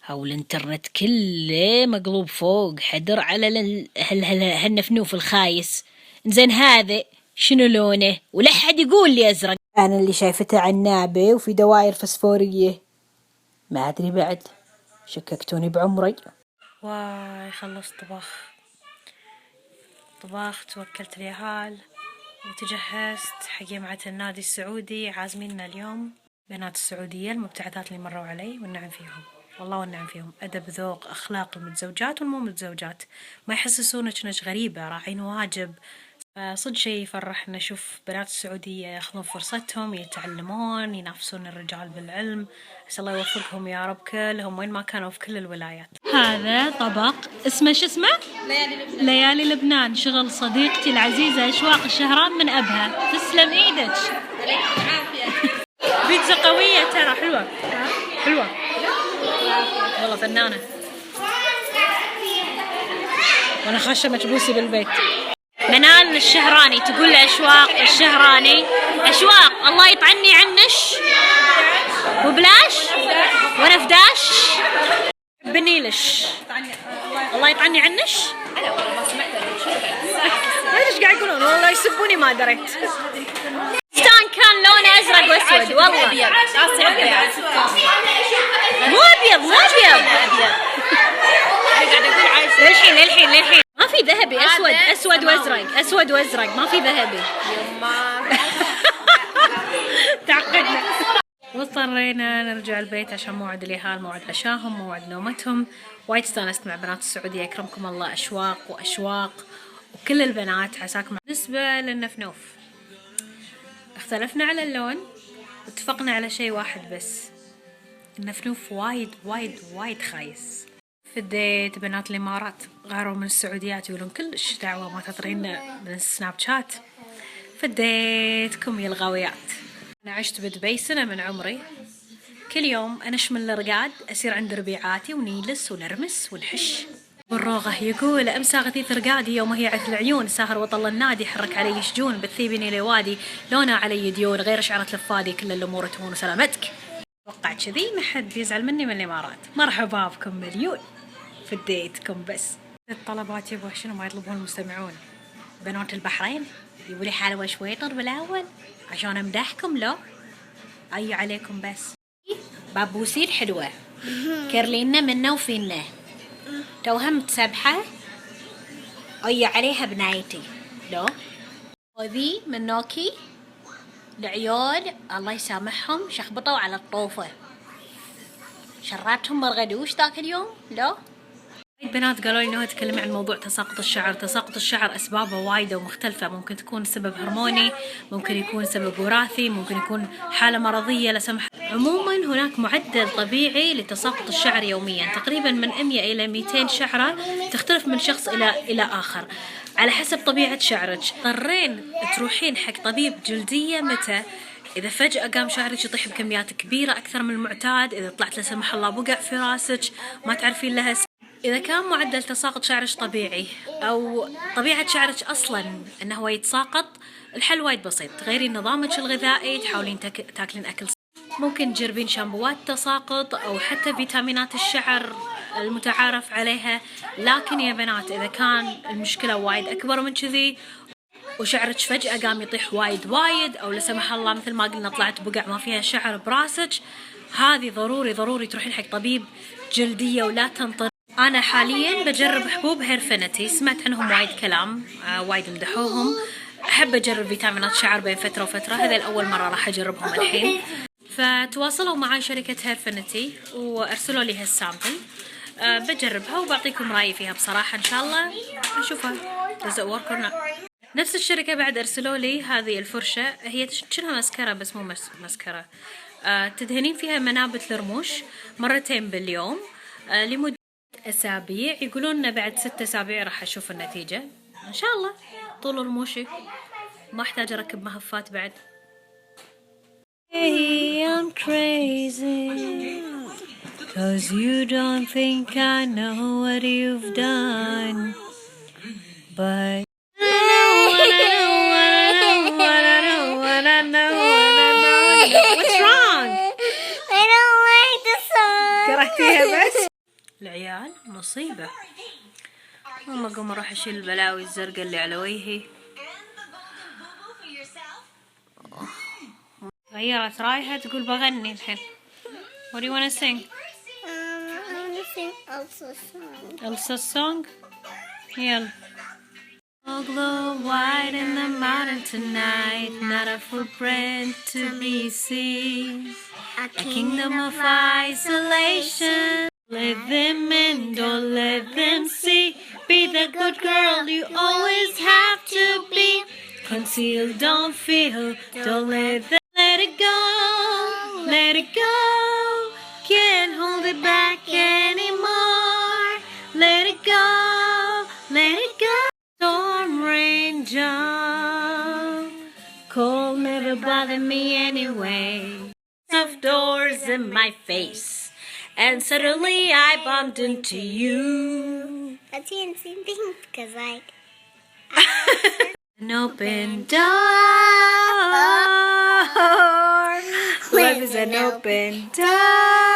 أو الإنترنت كله مقلوب فوق حدر على هالنفنوف الخايس. زين هذا شنو لونه؟ ولا حد يقول لي أزرق. أنا اللي شايفته عنابة وفي دواير فسفورية، ما أدري بعد، شككتوني بعمري. واي خلصت طبخت توكلت اليهال وتجهزت حق جمعة النادي السعودي. عازميننا اليوم بنات السعودية المبتعثات اللي مروا علي، والنعم فيهم والله والنعم فيهم. أدب ذوق أخلاق المتزوجات والمو متزوجات، ما يحسسونك إنك غريبة، راعين واجب. صدق شي يفرح إن أشوف بنات السعودية ياخذون فرصتهم، يتعلمون، ينافسون الرجال بالعلم. أسأل الله يوفقهم يا رب كلهم وين ما كانوا في كل الولايات. هذا طبق اسمه شو اسمه؟ ليالي لبنان، شغل صديقتي العزيزة أشواق الشهران من أبها. تسلم إيدك. بيتزا قوية ترى، حلوة والله، فنانة. وأنا خاشة مكبوسي بالبيت. منال الشهراني تقول لأشواق الشهراني: أشواق الله يطعني عنش وبلاش وأنا فداش بنيلش. الله يطعني عنش. أنا والله ما سمعت ايش قاعد يقولون، والله يسبوني ما دريت. فستان كان لونه أزرق وأسود والله، مو أبيض للحين ما في ذهبي، أسود وأزرق ما في ذهبي. تعقدنا. واضطرينا نرجع البيت عشان موعد اليهال، موعد عشاهم، موعد نومتهم. وايد استانست مع بنات السعودية، أكرمكم الله، أشواق وكل البنات عساكم. بالنسبة للنفنوف اختلفنا على اللون واتفقنا على شيء واحد بس: النفنوف وايد خايس. فديت بنات الإمارات غاروا من السعوديات يقولون كلش دعوة ما تطرينا من السناب شات. فديتكم يا الغاويات. أنا عشت بدبي سنة من عمري، كل يوم أنش من الرقاد أسير عند ربيعاتي ونيلس ونرمس ونحش. بالروغة يقول: أمسى غثيث رقادي يوم هي عث العيون، ساهر وطل النادي حرك علي شجون، بثيبني لوادي لونا علي ديون، غير شعرة لفادي كل الأمور تهون وسلامتك. توقع كذي ما حد بيزعل مني من الإمارات. مرحبا بكم مليون، فديتكم بس. الطلبات يبغى شنو ما يطلبون المستمعون؟ بنات البحرين يقولي حلوة شويطر بالأول عشان أمدحكم، لو أي عليكم بس. بابوسين حلوة كرلينا منا وفينا، توهمت سبحة أي عليها بنايتي، لو وذي من نوكي العيال الله يسامحهم شخبطوا على الطوفة، شراتهم مرغدوش ذاك اليوم. لو البنات قالوا لي انه تكلمي عن موضوع تساقط الشعر اسبابه وايده ومختلفه، ممكن تكون سبب هرموني، ممكن يكون سبب وراثي، ممكن يكون حاله مرضيه لا سمح. عموما هناك معدل طبيعي لتساقط الشعر يوميا، تقريبا من 100 الى 200 شعره، تختلف من شخص الى اخر على حسب طبيعه شعرك. اضطرين تروحين حق طبيب جلديه متى؟ إذا فجأة قام شعرك يطيح بكميات كبيرة أكثر من المعتاد، إذا طلعت لا سمح الله بقع في راسك ما تعرفين لها. إذا كان معدل تساقط شعرك طبيعي أو طبيعة شعرك أصلاً أنه هو يتساقط، الحل وايد بسيط: تغيرين نظامك الغذائي، تحاولين تاكلين أكل، ممكن تجربين شامبوات تساقط أو حتى فيتامينات الشعر المتعارف عليها. لكن يا بنات إذا كان المشكلة وايد أكبر من كذي وشعرك فجأة قام يطيح وايد أو لا سمح الله مثل ما قلنا طلعت بقع ما فيها شعر براسك، هذه ضروري تروحين حق طبيب جلدية ولا تنطر. أنا حالياً بجرب حبوب هيرفينيتي، سمعت عنهم وايد كلام، وايد مدحوهم. أحب أجرب فيتامينات شعر بين فترة وفترة، هذا الأول مرة راح أجربهم الحين. فتواصلوا معي شركة هيرفينيتي وأرسلوا لي هالسامبل، بجربها وبعطيكم رأيي فيها بصراحة إن شاء الله نشوفها does it work or not. نفس الشركة بعد أرسلوا لي هذه الفرشة، هي شنها مسكرة بس مو مسكرة، تدهنين فيها منابت الرموش مرتين باليوم لمدة أسابيع. يقولون إن بعد 6 أسابيع راح أشوف النتيجة إن شاء الله. طول رموشي ما أحتاج أركب مهفات بعد. Hey, I'm crazy 'cause you don't think I know what you've done, but what's wrong? I don't like the song. كرهتيها بس العيال مصيبة. أما قوم أروح أشيل البلاوي الزرقاء اللي على وجهي. غيرت رايحة تقول بغني الحين. What do you wanna sing? I want to sing Elsa's song. Elsa's song? يلا. All glow white in the mountain tonight, not a footprint to be seen. A A kingdom of isolation. Let them in, don't let them see. Be the good girl you always have to be. Conceal, don't feel, don't let it go, let it go. Can't hold it back anymore. Let it go, let it go. Storm, rain, jump. Cold never bother me anyway. Of doors in my face, and suddenly I bumped into you. That's the same thing because like An open door. Love is an open door.